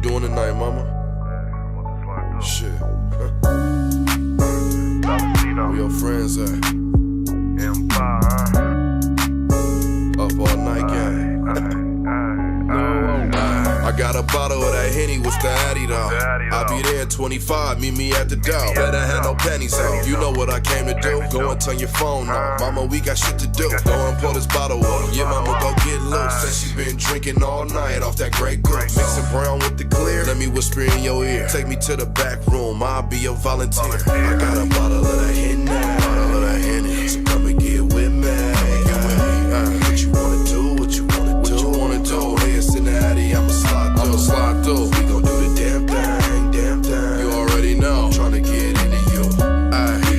doing tonight, mama? Shit. Where your friends at? Up all night, gang. I got a bottle of that Henny, what's the Addy though? I'll be there at 25, meet me at the door. Better have no pennies on, you know what I came to do. Go and turn your phone on, mama, we got shit to do. Go and pour this bottle up, yeah, mama, go get loose. Said she been drinking all night off that Grey Goose. Mixing brown with the clear, let me whisper in your ear. Take me to the back room, I'll be your volunteer. I got a bottle of that Henny, so come and get with me. What you wanna do, what you wanna do? Hey, it's in the Addy, I'ma slide through. We gon' do the damn thing. You already know. I'm tryna get into you. We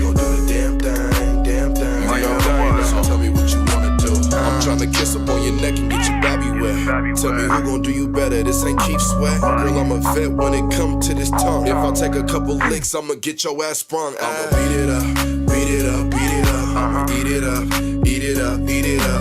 gon' do the damn thing. So tell me what you wanna do. I'm tryna kiss up on your neck and get your babby wet. Tell me who gon' do you better. This ain't Keith Sweat. Girl, I'm a vet when it come to this tongue. If I take a couple licks, I'ma get your ass sprung. I'ma beat it up. I'ma eat it up.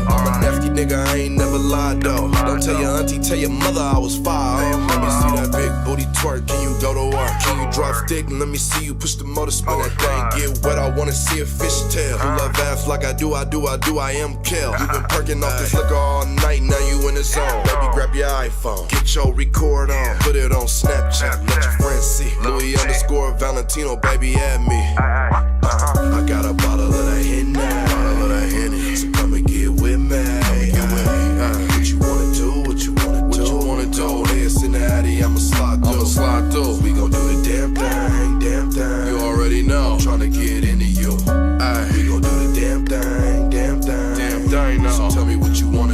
I'm a nasty nigga, I ain't never lied though. Don't tell your auntie, tell your mother I was 5. Let me see that big booty twerk, can you go to work? Can you drop stick and let me see you push the motor, spin that thing, get wet, I wanna see a fish tail. You love ass like I do, I am Kel. You been perking off this liquor all night, now you in the zone. Baby, grab your iPhone, get your record on, put it on Snapchat, let your friends see. Louis _ Valentino, baby, add me. I got a bottle of that Henny, so come and get with me. What you wanna do, what you wanna do? Hey, it's in the Addy, I'ma slide through. We gon' do the damn thing. You already know. I'm tryna get into you. We gon' do the damn thing. So tell me what you wanna